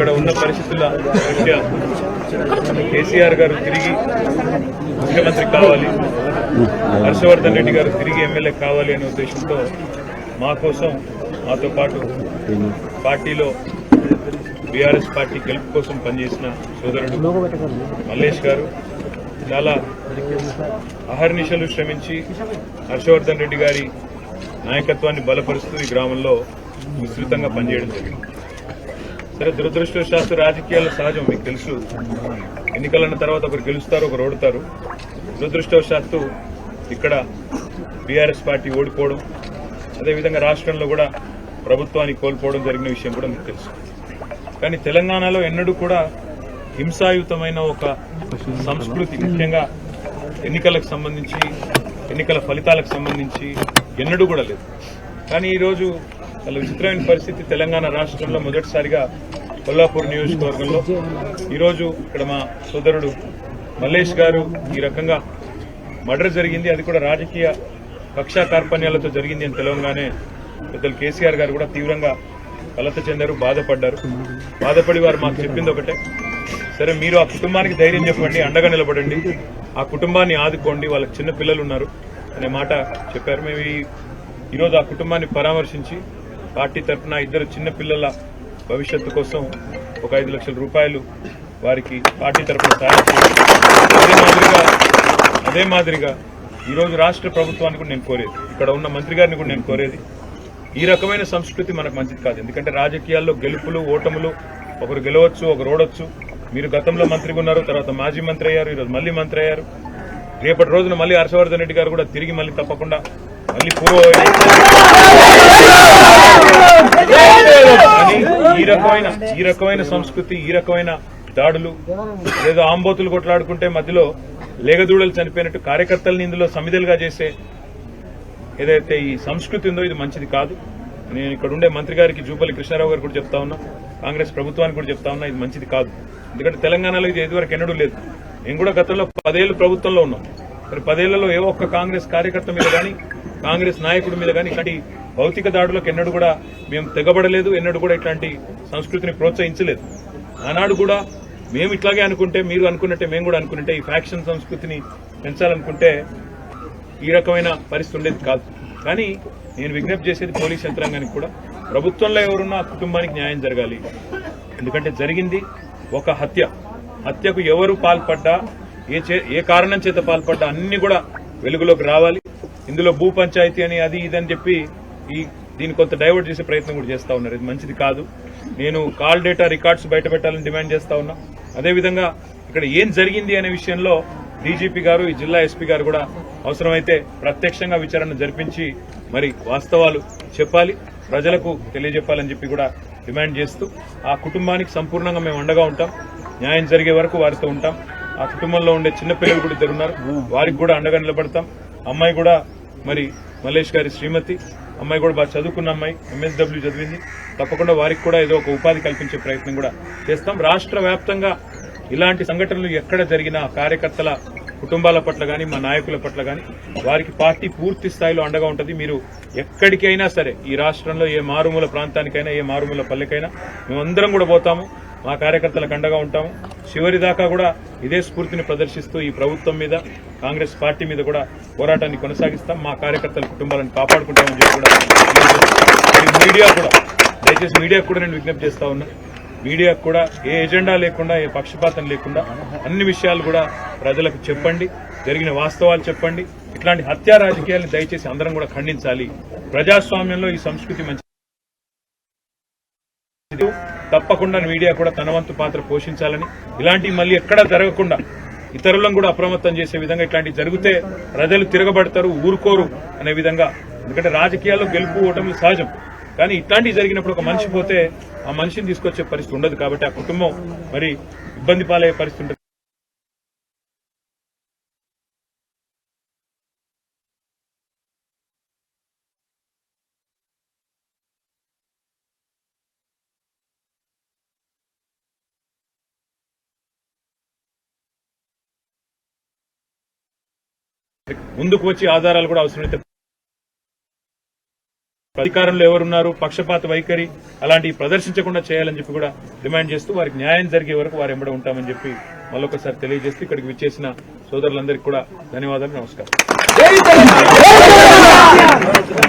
ఇక్కడ ఉన్న పరిస్థితుల దృష్ట్యా కేసీఆర్ గారు తిరిగి ముఖ్యమంత్రి కావాలి, హర్షవర్ధన్ రెడ్డి గారు తిరిగి ఎమ్మెల్యే కావాలి అనే ఉద్దేశంతో మా కోసం, మాతో పాటు పార్టీలో బీఆర్ఎస్ పార్టీ గెలుపు కోసం పనిచేసిన సోదరుడు మల్లేష్ గారు చాలా అహర్నిశలు శ్రమించి హర్షవర్ధన్ రెడ్డి గారి నాయకత్వాన్ని బలపరుస్తూ ఈ గ్రామంలో విస్తృతంగా పనిచేయడం జరిగింది. సరే, దురదృష్టవశాత్తు రాజకీయాలు సహజం, మీకు తెలుసు. ఎన్నికలన్న తర్వాత ఒకరు గెలుస్తారు, ఒకరు ఓడుతారు. దురదృష్టవశాత్తు ఇక్కడ బీఆర్ఎస్ పార్టీ ఓడిపోవడం, అదేవిధంగా రాష్ట్రంలో కూడా ప్రభుత్వాన్ని కోల్పోవడం జరిగిన విషయం కూడా మీకు తెలుసు. కానీ తెలంగాణలో ఎన్నడూ కూడా హింసాయుతమైన ఒక సంస్కృతి, ముఖ్యంగా ఎన్నికలకు సంబంధించి, ఎన్నికల ఫలితాలకు సంబంధించి ఎన్నడూ కూడా లేదు. కానీ ఈరోజు చాలా విచిత్రమైన పరిస్థితి. తెలంగాణ రాష్ట్రంలో మొదటిసారిగా కొల్లాపూర్ నియోజకవర్గంలో ఈరోజు ఇక్కడ మా సోదరుడు మల్లేష్ గారు ఈ రకంగా మర్డర్ జరిగింది. అది కూడా రాజకీయ కక్షా కార్పణ్యాలతో జరిగింది అని తెలంగాణే పెద్దలు కేసీఆర్ గారు కూడా తీవ్రంగా కలత చెందారు, బాధపడ్డారు. బాధపడి వారు మాకు చెప్పింది ఒకటే, సరే మీరు ఆ కుటుంబానికి ధైర్యం చెప్పండి, అండగా నిలబడండి, ఆ కుటుంబాన్ని ఆదుకోండి, వాళ్ళకి చిన్న పిల్లలు ఉన్నారు అనే మాట చెప్పారు. మేము ఈరోజు ఆ కుటుంబాన్ని పరామర్శించి పార్టీ తరఫున ఇద్దరు చిన్న పిల్లల భవిష్యత్తు కోసం ఒక 5 లక్షల రూపాయలు వారికి పార్టీ తరఫున సాయం చేయాలి. అదే మాదిరిగా ఈరోజు రాష్ట్ర ప్రభుత్వాన్ని కూడా నేను కోరేది, ఇక్కడ ఉన్న మంత్రి గారిని కూడా నేను కోరేది, ఈ రకమైన సంస్కృతి మనకు మంచిది కాదు. ఎందుకంటే రాజకీయాల్లో గెలుపులు ఓటములు, ఒకరు గెలవచ్చు, ఒకరు ఓడొచ్చు. మీరు గతంలో మంత్రిగా ఉన్నారు, తర్వాత మాజీ మంత్రి అయ్యారు, ఈరోజు మళ్లీ మంత్రి అయ్యారు. రేపటి రోజున మళ్లీ హర్షవర్ధన్ రెడ్డి గారు కూడా తిరిగి మళ్లీ తప్పకుండా మళ్లీ ఈ రకమైన సంస్కృతి, ఈ రకమైన దాడులు, ఏదో ఆంబోతులు కొట్లాడుకుంటే మధ్యలో లేగదూడలు చనిపోయినట్టు కార్యకర్తల్ని ఇందులో సమిధలుగా చేసే ఏదైతే ఈ సంస్కృతి ఉందో ఇది మంచిది కాదు. నేను ఇక్కడ ఉండే మంత్రి గారికి, జూపల్లి కృష్ణారావు గారు కూడా చెప్తా ఉన్నా, కాంగ్రెస్ ప్రభుత్వానికి కూడా చెప్తా ఉన్నా, ఇది మంచిది కాదు. ఎందుకంటే తెలంగాణలో ఇది ఇదివరకు ఎన్నడూ లేదు. మేము కూడా గతంలో 10 ఏళ్లు ప్రభుత్వంలో ఉన్నాం. మరి 10 ఏళ్లలో ఏ ఒక్క కాంగ్రెస్ కార్యకర్త మీద కానీ, కాంగ్రెస్ నాయకుడి మీద కానీ ఇట్లాంటి భౌతిక దాడులకు ఎన్నడూ కూడా మేము తెగబడలేదు, ఎన్నడూ కూడా ఇట్లాంటి సంస్కృతిని ప్రోత్సహించలేదు. ఆనాడు కూడా మేము ఇట్లాగే అనుకుంటే, మీరు అనుకున్నట్టే మేము కూడా అనుకుంటే, ఈ ఫ్యాక్షన్ సంస్కృతిని పెంచాలనుకుంటే ఈ రకమైన పరిస్థితి ఉండేది కాదు. కానీ నేను విజ్ఞప్తి చేసేది పోలీస్ యంత్రాంగానికి కూడా, ప్రభుత్వంలో ఎవరున్నా ఆ కుటుంబానికి న్యాయం జరగాలి. ఎందుకంటే జరిగింది ఒక హత్యకు ఎవరు పాల్పడ్డా, ఏ కారణం చేత పాల్పడ్డా అన్ని కూడా వెలుగులోకి రావాలి. ఇందులో భూ పంచాయతీ అని అది ఇదని చెప్పి దీన్ని కొంత డైవర్ట్ చేసే ప్రయత్నం కూడా చేస్తా ఉన్నారు. ఇది మంచిది కాదు. నేను కాల్ డేటా రికార్డ్స్ బయట పెట్టాలని డిమాండ్ చేస్తా ఉన్నా. అదేవిధంగా ఇక్కడ ఏం జరిగింది అనే విషయంలో డీజీపీ గారు, ఈ జిల్లా ఎస్పీ గారు కూడా అవసరమైతే ప్రత్యక్షంగా విచారణ జరిపించి మరి వాస్తవాలు చెప్పాలి, ప్రజలకు తెలియజెప్పాలని చెప్పి కూడా డిమాండ్ చేస్తూ, ఆ కుటుంబానికి సంపూర్ణంగా మేము అండగా ఉంటాం. న్యాయం జరిగే వరకు వారితో ఉంటాం. ఆ కుటుంబంలో ఉండే చిన్నపిల్లలు కూడా ఇద్దరు ఉన్నారు, వారికి కూడా అండగా నిలబడతాం. అమ్మాయి కూడా మరి మల్లేష్ గారి శ్రీమతి, అమ్మాయి కూడా బాగా చదువుకున్న అమ్మాయి, MSW చదివింది. తప్పకుండా వారికి కూడా ఏదో ఒక ఉపాధి కల్పించే ప్రయత్నం కూడా చేస్తాం. రాష్ట్ర వ్యాప్తంగా ఇలాంటి సంఘటనలు ఎక్కడ జరిగినా కార్యకర్తల కుటుంబాల పట్ల కానీ, మా నాయకుల పట్ల కానీ వారికి పార్టీ పూర్తి స్థాయిలో అండగా ఉంటుంది. మీరు ఎక్కడికైనా సరే, ఈ రాష్ట్రంలో ఏ మారుమూల ప్రాంతానికైనా, ఏ మారుమూల పల్లెకైనా మేమందరం కూడా పోతాము, మా కార్యకర్తలకు అండగా ఉంటాము. చివరి దాకా కూడా ఇదే స్ఫూర్తిని ప్రదర్శిస్తూ ఈ ప్రభుత్వం మీద, కాంగ్రెస్ పార్టీ మీద కూడా పోరాటాన్ని కొనసాగిస్తాం. మా కార్యకర్తల కుటుంబాలను కాపాడుకుంటామని చెప్పి కూడా మీడియా కూడా, దయచేసి మీడియాకు కూడా నేను విజ్ఞప్తి చేస్తా ఉన్నా, మీడియాకు కూడా ఏ ఎజెండా లేకుండా, ఏ పక్షపాతం లేకుండా అన్ని విషయాలు కూడా ప్రజలకు చెప్పండి, జరిగిన వాస్తవాలు చెప్పండి. ఇట్లాంటి హత్యా రాజకీయాలను దయచేసి అందరం కూడా ఖండించాలి. ప్రజాస్వామ్యంలో ఈ సంస్కృతి మంచి, తప్పకుండా మీడియా కూడా తన వంతు పాత్ర పోషించాలని, ఇలాంటివి మళ్ళీ ఎక్కడా జరగకుండా ఇతరులను కూడా అప్రమత్తం చేసే విధంగా, ఇట్లాంటివి జరిగితే ప్రజలు తిరగబడతారు, ఊరుకోరు అనే విధంగా. ఎందుకంటే రాజకీయాల్లో గెలుపు ఓటమి సహజం, కానీ ఇట్లాంటివి జరిగినప్పుడు ఒక మనిషి పోతే ఆ మనిషిని తీసుకొచ్చే పరిస్థితి ఉండదు. కాబట్టి ఆ కుటుంబం మరి ఇబ్బంది పాలయ్యే పరిస్థితి ఉంటుంది. ముందుకు వచ్చి ఆధారాలు కూడా అవసరమైతే అధికారంలో ఎవరున్నారు, పక్షపాత వైఖరి అలాంటివి ప్రదర్శించకుండా చేయాలని చెప్పి కూడా డిమాండ్ చేస్తూ వారికి న్యాయం జరిగే వరకు వారు ఎంబడి ఉంటామని చెప్పి మరొకసారి తెలియజేస్తూ ఇక్కడికి విచ్చేసిన సోదరులందరికీ కూడా ధన్యవాదాలు, నమస్కారం.